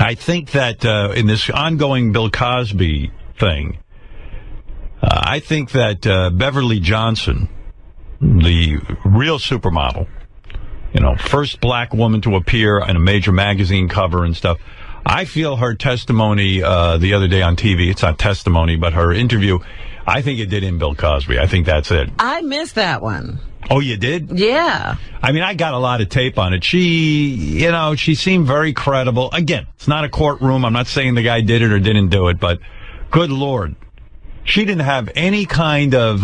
I think that in this ongoing Bill Cosby thing, I think that Beverly Johnson, the real supermodel, first black woman to appear on a major magazine cover and stuff, I feel her testimony the other day on TV, it's not testimony, but her interview, I think it did in Bill Cosby. I think that's it. I missed that one. Oh, you did? Yeah. I mean, I got a lot of tape on it. She seemed very credible. Again, it's not a courtroom. I'm not saying the guy did it or didn't do it, but good Lord. She didn't have any kind of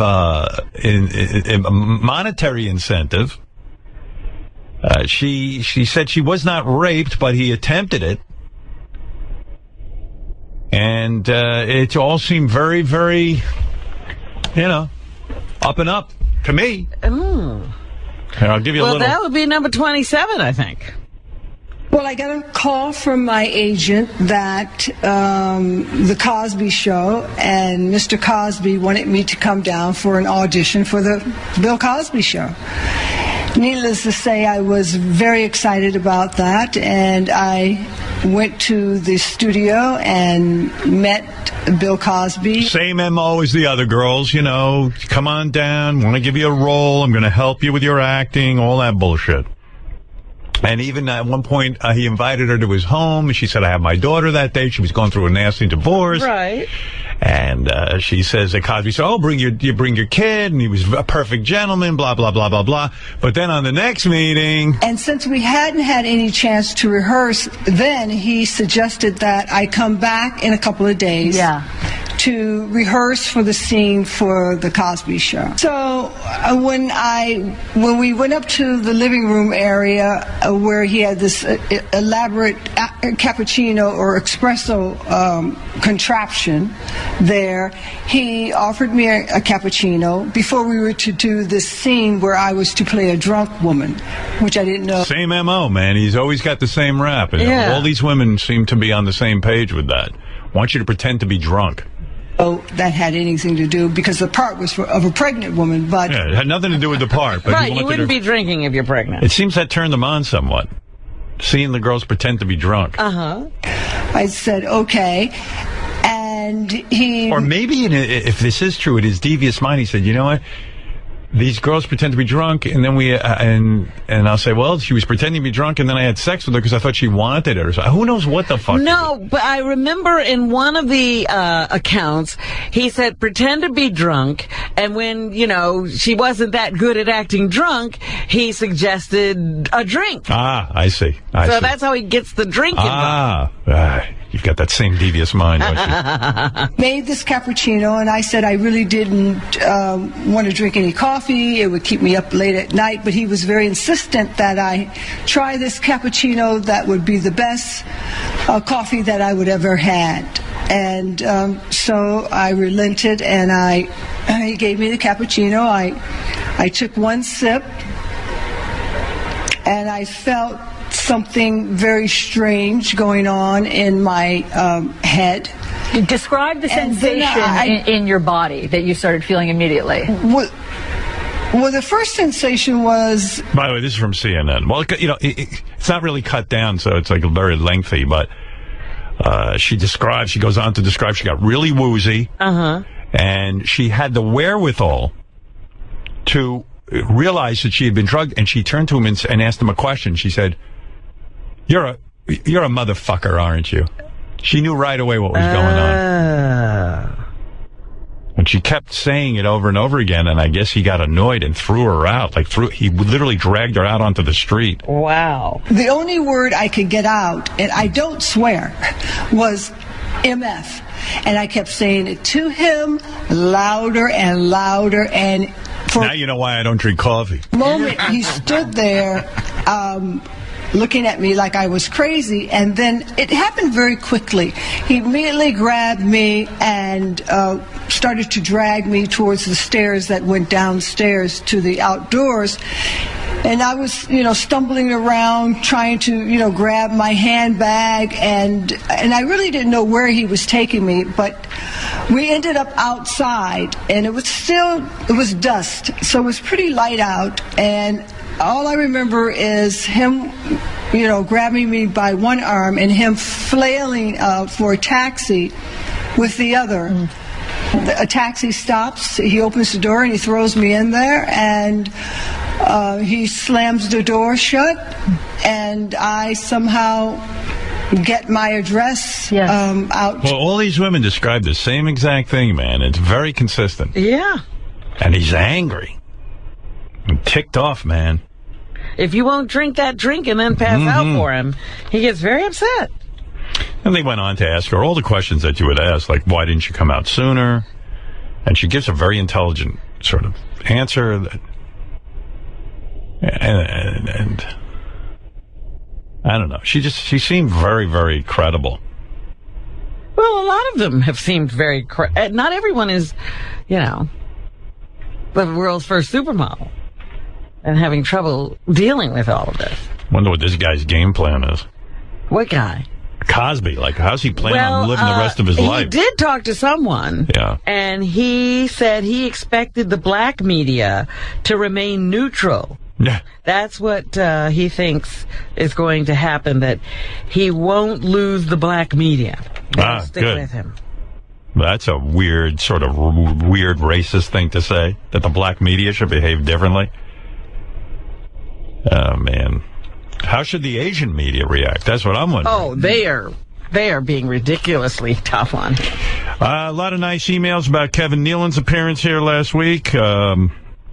monetary incentive. She said she was not raped, but he attempted it. And it all seemed very, very, up and up to me. Mm. Here, I'll give you a little. Well, that would be number 27, I think. Well, I got a call from my agent that the Cosby Show and Mr. Cosby wanted me to come down for an audition for the Bill Cosby Show. Needless to say, I was very excited about that, and I went to the studio and met Bill Cosby. Same MO as the other girls, come on down, want to give you a role, I'm going to help you with your acting, all that bullshit. And even at one point, he invited her to his home, and she said, I have my daughter that day. She was going through a nasty divorce. Right. And she says that Cosby said, bring your kid, and he was a perfect gentleman, blah, blah, blah, blah, blah. But then on the next meeting... And since we hadn't had any chance to rehearse, then he suggested that I come back in a couple of days. Yeah. To rehearse for the scene for the Cosby Show. So when we went up to the living room area where he had this elaborate cappuccino or espresso contraption there, he offered me a cappuccino before we were to do this scene where I was to play a drunk woman, which I didn't know. Same MO, man. He's always got the same rap. And yeah. All these women seem to be on the same page with that. Want you to pretend to be drunk. Oh, that had anything to do, because the part was of a pregnant woman, but... Yeah, it had nothing to do with the part. But right, you wouldn't be drinking if you're pregnant. It seems that turned them on somewhat, seeing the girls pretend to be drunk. Uh-huh. I said, okay, and he... Or maybe, if this is true, in his devious mind, he said, you know what? These girls pretend to be drunk, and then and I'll say, well, she was pretending to be drunk, and then I had sex with her because I thought she wanted it, or something. Who knows what the fuck? No, but I remember in one of the accounts, he said, pretend to be drunk, and when, she wasn't that good at acting drunk, he suggested a drink. Ah, I see. I see. That's how he gets the drink involved. You've got that same devious mind, don't you? Made this cappuccino, and I said I really didn't want to drink any coffee. It would keep me up late at night, but he was very insistent that I try this cappuccino that would be the best coffee that I would ever had. And so I relented, and he gave me the cappuccino. I took one sip, and I felt something very strange going on in my head. Describe the sensation in your body that you started feeling immediately. Well, the first sensation was... By the way, this is from CNN. Well, it's not really cut down, so it's like very lengthy, but she goes on to describe she got really woozy, and she had the wherewithal to realize that she had been drugged, and she turned to him and asked him a question. She said, You're a motherfucker, aren't you? She knew right away what was going on. And she kept saying it over and over again, and I guess he got annoyed and threw her out. He literally dragged her out onto the street. Wow. The only word I could get out, and I don't swear, was MF. And I kept saying it to him louder and louder, and now you know why I don't drink coffee. For a moment, he stood there looking at me like I was crazy, and then it happened very quickly. He immediately grabbed me and started to drag me towards the stairs that went downstairs to the outdoors. And I was, stumbling around trying to, grab my handbag, and I really didn't know where he was taking me, but we ended up outside, and it was dust, so it was pretty light out, and all I remember is him grabbing me by one arm and him flailing for a taxi with the other. A taxi stops, he opens the door and he throws me in there, and he slams the door shut, and I somehow get my address out. Well, all these women describe the same exact thing, man. It's very consistent. Yeah. And he's angry. And ticked off, man. If you won't drink that drink and then pass out for him, he gets very upset. And they went on to ask her all the questions that you would ask, like, why didn't you come out sooner? And she gives a very intelligent sort of answer. And I don't know. She seemed very, very credible. Well, a lot of them have seemed very not everyone is, the world's first supermodel and having trouble dealing with all of this. Wonder what this guy's game plan is. What guy? Cosby. Like, how's he planning on living the rest of his life? He did talk to someone. Yeah. And he said he expected the black media to remain neutral. Yeah. That's what he thinks is going to happen, that he won't lose the black media. They'll stick with him. That's a weird racist thing to say, that the black media should behave differently. Oh, man. How should the Asian media react? That's what I'm wondering. Oh, they are being ridiculously tough on him. A lot of nice emails about Kevin Nealon's appearance here last week.